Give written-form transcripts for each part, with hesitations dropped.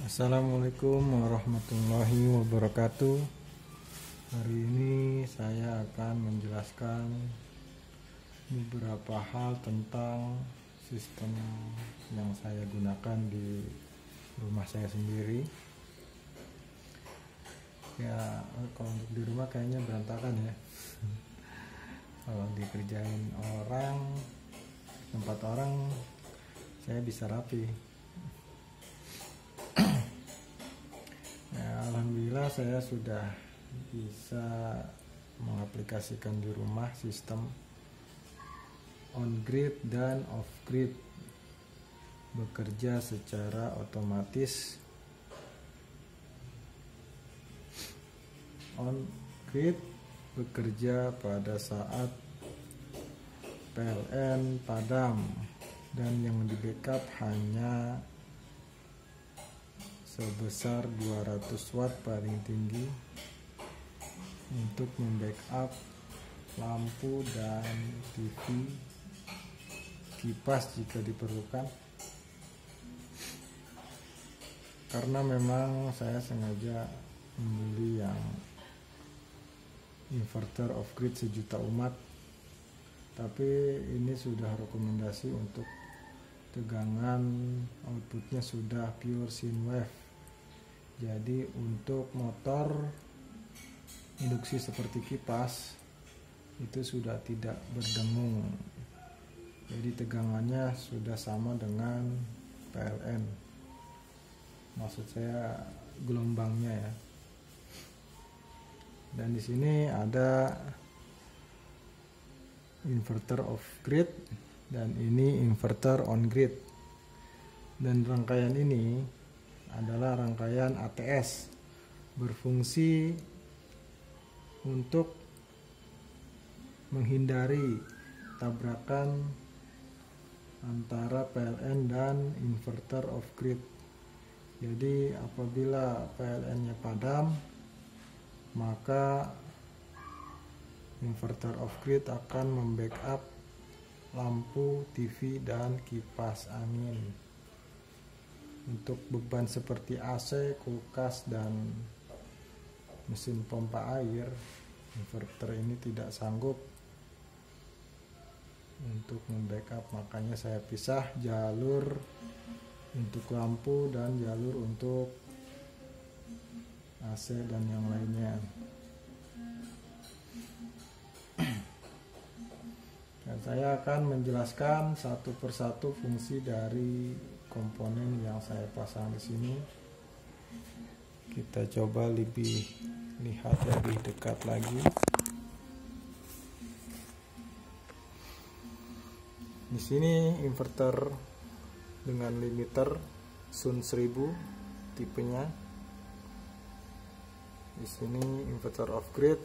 Assalamualaikum warahmatullahi wabarakatuh. Hari ini saya akan menjelaskan beberapa hal tentang sistem yang saya gunakan di rumah saya sendiri. Ya, kalau untuk di rumah kayaknya berantakan ya. Kalau dikerjain orang, tempat orang, saya bisa rapi. Alhamdulillah saya sudah bisa mengaplikasikan di rumah sistem on-grid dan off-grid, bekerja secara otomatis. On-grid bekerja pada saat PLN padam dan yang di backup hanya sebesar 200 watt paling tinggi untuk membackup lampu dan TV, kipas jika diperlukan. Karena memang saya sengaja membeli yang inverter off grid sejuta umat, tapi ini sudah rekomendasi untuk tegangan outputnya sudah pure sine wave. Jadi untuk motor induksi seperti kipas itu sudah tidak berdengung, jadi tegangannya sudah sama dengan PLN, maksud saya gelombangnya ya. Dan di sini ada inverter off grid dan ini inverter on grid, dan rangkaian ini adalah rangkaian ATS, berfungsi untuk menghindari tabrakan antara PLN dan inverter off grid. Jadi apabila PLN-nya padam, maka inverter off grid akan membackup lampu, TV, dan kipas angin. Untuk beban seperti AC, kulkas, dan mesin pompa air, inverter ini tidak sanggup untuk membackup, makanya saya pisah jalur untuk lampu dan jalur untuk AC dan yang lainnya. Dan saya akan menjelaskan satu persatu fungsi dari komponen yang saya pasang di sini. Kita coba lihat lebih dekat lagi. Di sini inverter dengan limiter Sun 1000 tipenya. Di sini inverter off grid,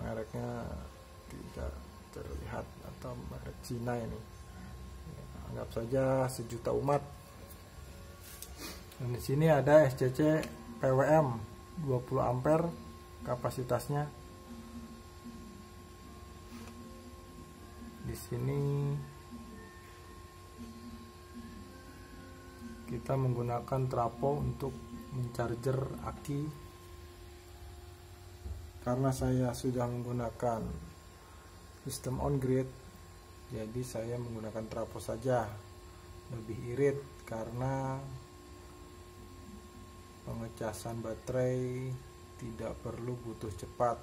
mereknya tidak terlihat atau merek Cina ini. Anggap saja sejuta umat. Dan di sini ada SCC PWM 20 ampere kapasitasnya. Di sini kita menggunakan trapo untuk mencharger aki. Karena saya sudah menggunakan sistem on grid, jadi saya menggunakan trapo saja, lebih irit karena pengecasan baterai tidak perlu butuh cepat,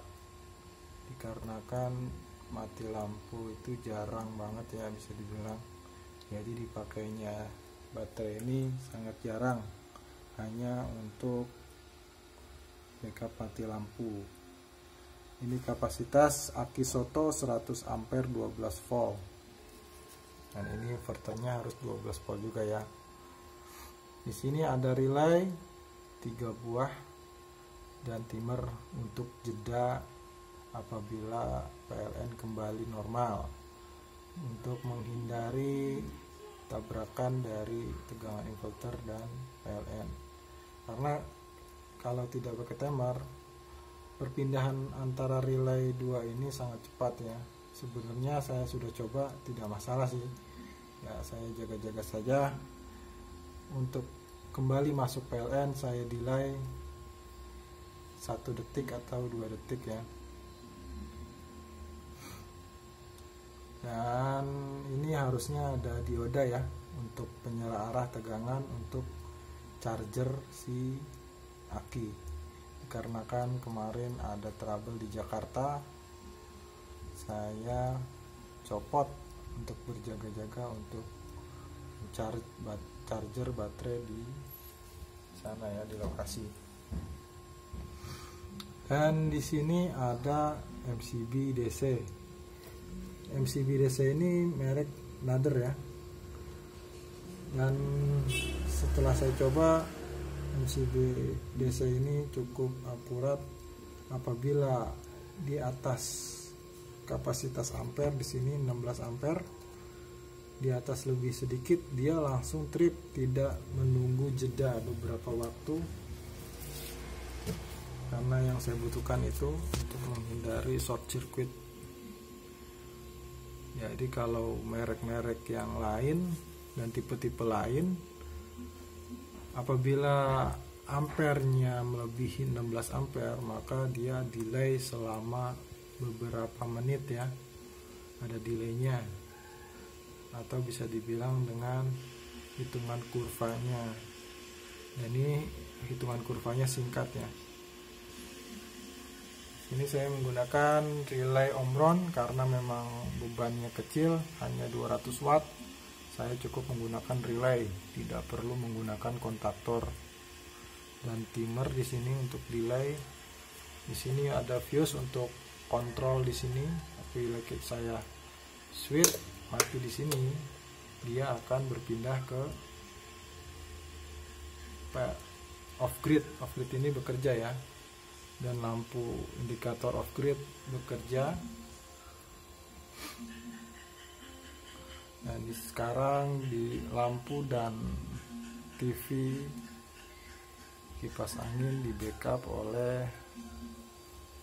dikarenakan mati lampu itu jarang banget ya, bisa dibilang. Jadi dipakainya baterai ini sangat jarang, hanya untuk backup mati lampu. Ini kapasitas aki Soto 100 ampere 12 volt. Dan ini inverternya harus 12 volt juga ya. Di sini ada relay 3 buah dan timer untuk jeda apabila PLN kembali normal, untuk menghindari tabrakan dari tegangan inverter dan PLN. Karena kalau tidak pakai timer, perpindahan antara relay 2 ini sangat cepat ya. Sebenarnya saya sudah coba, tidak masalah sih ya, saya jaga-jaga saja. Untuk kembali masuk PLN saya delay 1 detik atau 2 detik ya. Dan ini harusnya ada dioda ya untuk penyala arah tegangan untuk charger si aki. Dikarenakan kemarin ada trouble di Jakarta, saya copot untuk berjaga-jaga untuk charger baterai di sana ya, di lokasi. Dan di sini ada MCB DC. MCB DC ini merek Nader ya. Dan setelah saya coba, MCB DC ini cukup akurat apabila di atas kapasitas ampere, di sini 16 ampere. Di atas lebih sedikit dia langsung trip, tidak menunggu jeda beberapa waktu. Karena yang saya butuhkan itu untuk menghindari short circuit. Jadi kalau merek-merek yang lain dan tipe-tipe lain, apabila ampernya melebihi 16 ampere, maka dia delay selama beberapa menit ya. Ada delaynya, atau bisa dibilang dengan hitungan kurvanya. Dan ini hitungan kurvanya singkat ya. Ini saya menggunakan relay Omron karena memang bebannya kecil, hanya 200 watt. Saya cukup menggunakan relay, tidak perlu menggunakan kontaktor. Dan timer di sini untuk delay. Di sini ada fuse untuk kontrol di sini. Apabila saya switch mati di sini, dia akan berpindah ke off grid. Off grid ini bekerja ya. Dan lampu indikator off grid bekerja. Dan sekarang di lampu dan TV, kipas angin di backup oleh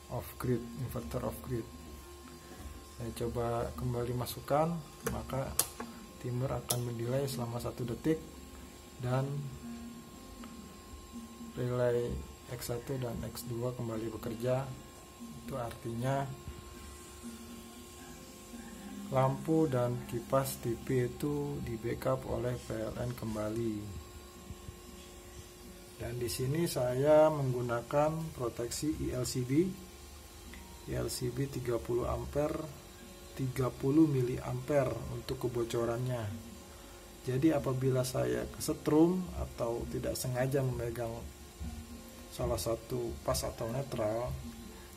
off grid, inverter off grid. Saya coba kembali masukkan, maka timer akan mendelay selama 1 detik dan relay X1 dan X2 kembali bekerja. Itu artinya lampu dan kipas TV itu di backup oleh PLN kembali. Dan di sini saya menggunakan proteksi ILCB 30 ampere, 30 mA untuk kebocorannya. Jadi apabila saya kesetrum atau tidak sengaja memegang salah satu pas atau netral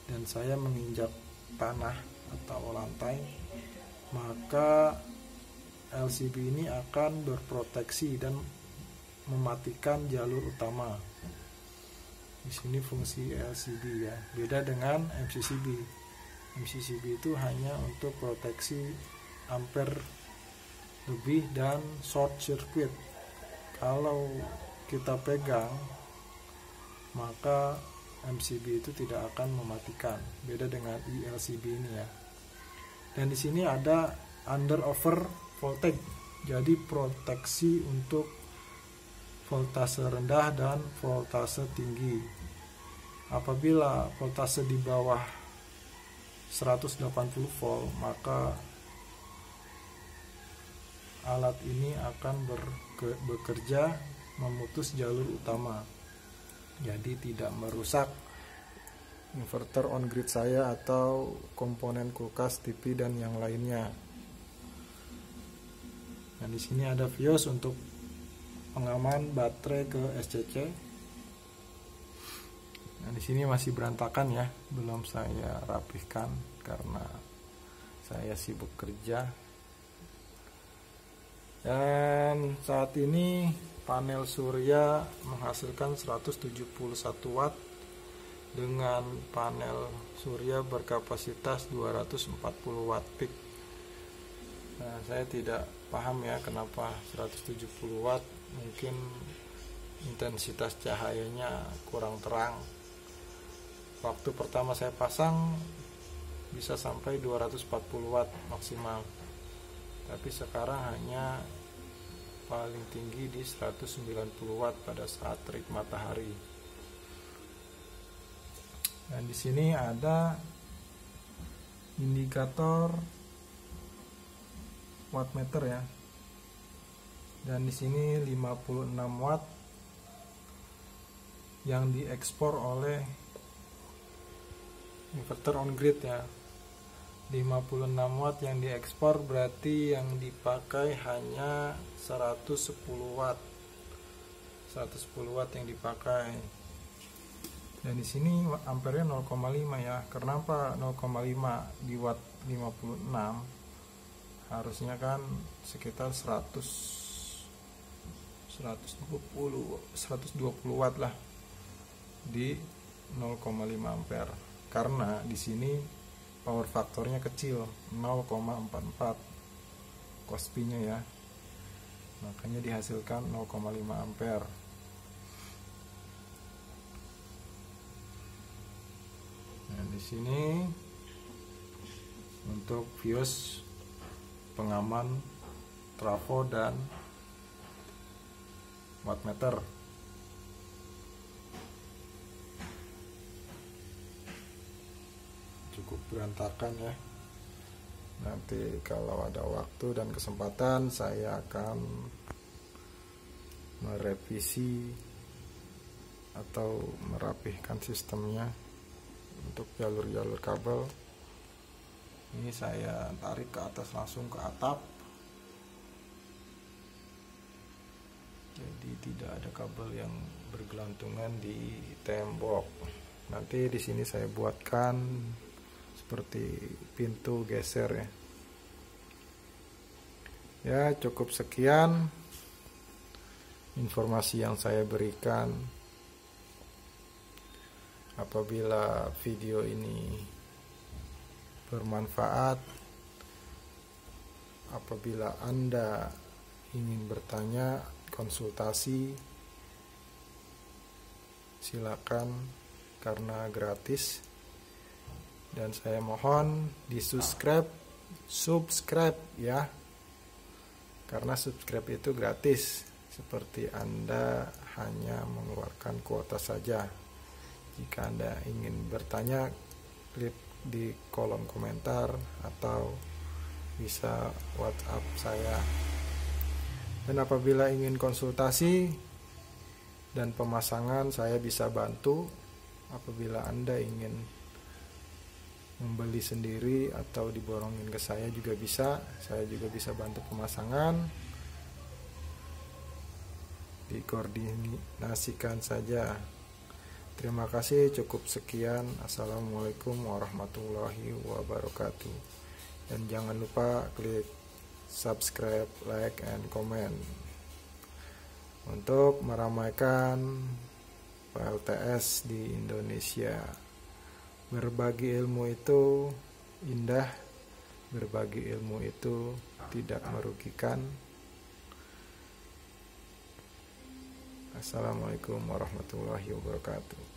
dan saya menginjak tanah atau lantai, maka LCB ini akan berproteksi dan mematikan jalur utama. Di sini fungsi LCB ya, beda dengan MCCB. MCCB itu hanya untuk proteksi ampere lebih dan short circuit. Kalau kita pegang, maka MCB itu tidak akan mematikan. Beda dengan ILCB ini ya. Dan di sini ada under over voltage. Jadi proteksi untuk voltase rendah dan voltase tinggi. Apabila voltase di bawah 180 volt, maka alat ini akan bekerja memutus jalur utama. Jadi tidak merusak inverter on grid saya atau komponen kulkas, TV dan yang lainnya. Dan di sini ada fuse untuk pengaman baterai ke SCC. Nah, di sini masih berantakan ya, belum saya rapihkan karena saya sibuk kerja. Dan saat ini panel surya menghasilkan 171 watt dengan panel surya berkapasitas 240 watt peak. Nah, saya tidak paham ya kenapa 170 watt, mungkin intensitas cahayanya kurang terang. Waktu pertama saya pasang bisa sampai 240 watt maksimal, tapi sekarang hanya paling tinggi di 190 watt pada saat terik matahari. Dan di sini ada indikator wattmeter ya. Dan di sini 56 watt yang diekspor oleh inverter on grid ya. 56 watt yang diekspor berarti yang dipakai hanya 110 watt. 110 watt yang dipakai. Dan di sini ampernya 0,5 ya. Kenapa 0,5 di watt 56? Harusnya kan sekitar 120 watt lah di 0,5 ampere. Karena di sini power faktornya kecil, 0,44 cosp-nya ya, makanya dihasilkan 0,5 ampere. Nah di sini untuk fuse pengaman trafo dan wattmeter. Cukup berantakan ya. Nanti kalau ada waktu dan kesempatan saya akan merevisi atau merapihkan sistemnya untuk jalur-jalur kabel. Ini saya tarik ke atas langsung ke atap, jadi tidak ada kabel yang bergelantungan di tembok. Nanti di sini saya buatkan seperti pintu geser ya. Ya, cukup sekian informasi yang saya berikan. Apabila video ini bermanfaat, apabila Anda ingin bertanya, konsultasi, silakan karena gratis. Dan saya mohon di subscribe ya, karena subscribe itu gratis, seperti Anda hanya mengeluarkan kuota saja. Jika Anda ingin bertanya, klik di kolom komentar atau bisa WhatsApp saya. Dan apabila ingin konsultasi dan pemasangan, saya bisa bantu. Apabila Anda ingin membeli sendiri atau diborongin ke saya juga bisa. Saya juga bisa bantu pemasangan. Dikoordinasikan saja. Terima kasih, cukup sekian. Assalamualaikum warahmatullahi wabarakatuh. Dan jangan lupa klik subscribe, like, and comment untuk meramaikan PLTS di Indonesia. Berbagi ilmu itu indah, berbagi ilmu itu tidak merugikan. Assalamualaikum warahmatullahi wabarakatuh.